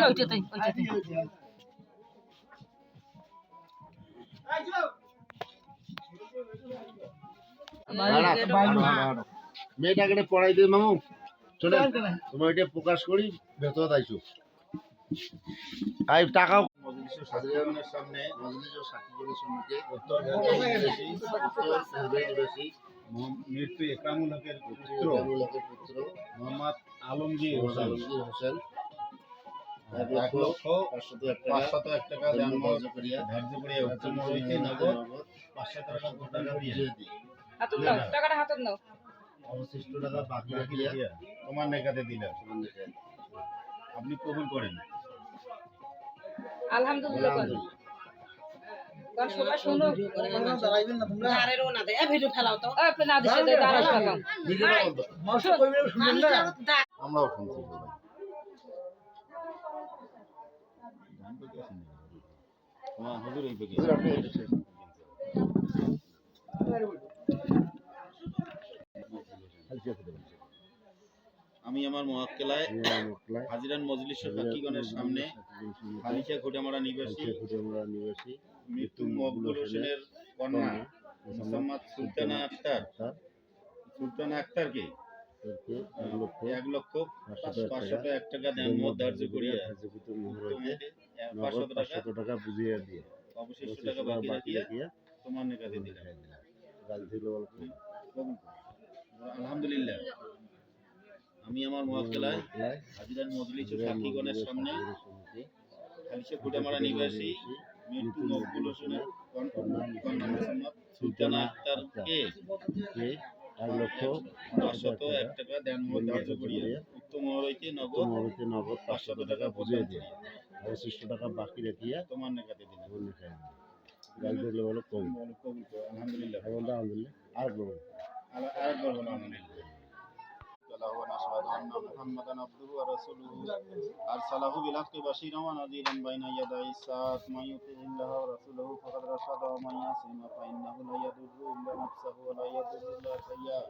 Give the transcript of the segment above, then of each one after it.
ওইটাতেই মেয়েটাকে পড়াই দে মামু চলে তোমার এটা প্রকাশ করি ভেতর আইছো আই টাকাও মজলিসের সাধারণের সামনে মজলিসের সাথীদের সম্মুখে উত্তর পূর্বে মৃত্যু একরামুল হকের পুত্র মোহাম্মদ আলমগীর হোসেন 1,501 টাকা ধার্য করিয়া উক্ত মৌলিকে নগদ 500 টাকা প্রদান করিয়া টাকাটা হাতে নাও অবশিষ্ট টাকা বাকি রাখিয়া তোমার নেকাতে দিলাম আপনি কবুল করেন আলহামদুলিল্লাহ গান সবাই শুনো দাঁড়াইবেন না তোমরা আরেরও না দে ভিডিও ফেলাও তো না দিছে দাঁড়াও ভিডিওটা বন্ধ মাছ কইবে শুনবেন না আমরাও শুনছি সবাই হুজুর এই থেকে আমি আমার মুআক্কেলায় হাজিরান মজলিসের সাক্ষীগণের সামনে খালিশা ঘোটামারা নিবাসী মৃত্যু মকবুল হোসেনের কন্যা মোহাম্মদ সুলতানা আক্তারকে 1,501 টাকা দেন মত ধার্য করিয়া 500 টাকা বুঝিয়ে দিয়ে অবশিষ্ট টাকা বাকি রাখিয়া তোমার নিকাতে দিলাম আলহামদুলিল্লাহ আমি আমার মুআক্কেলায় হাজিরান মজলিসের সাক্ষীগণের সামনে খালিশা ঘোটামারা নিবাসী মৃত্যু মকবুল হোসেনের কন্যা মোহাম্মদ সুলতানা আক্তারকে 1,501 টাকা দেন মত ধার্য করিয়া উক্ত মহর হইতে নগদ 500 টাকা বুঝিয়ে দিয়ে অবশিষ্ট টাকা বাকি রাখিয়া তোমার নিকাতে দিলাম আলহামদুলিল্লাহ আরেকবার আলহামদুলিল্লাহ ونشهد أن محمدا عبده ورسوله أرسله بالحق بشيرا ونذيرا بين يدي الساعة من يطع الله ورسوله فقد رشد ومن يعصه فإنه لا يضر إلا نفسه ولا يضر إلا شيئا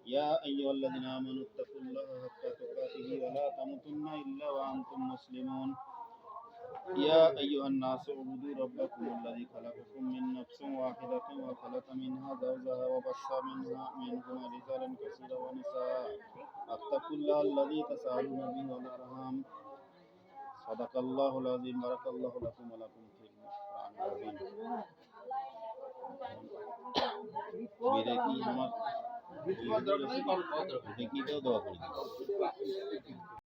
يا أيها الذين آمنوا اتقوا الله حق تقاته ولا تموتن إلا وأنتم مسلمون يا أيها الناس اعبدوا ربكم الذي خلقكم من نفس واحدة وخلق منها زوجها وبث منهما رجالا كثيرا ونساء اتقوا الله الذي تساءلون به والأرحام صدق الله العظيم بارك الله لكم ولكم في القرآن العظيم मेरे की हम देखी तो दुआ करेंगे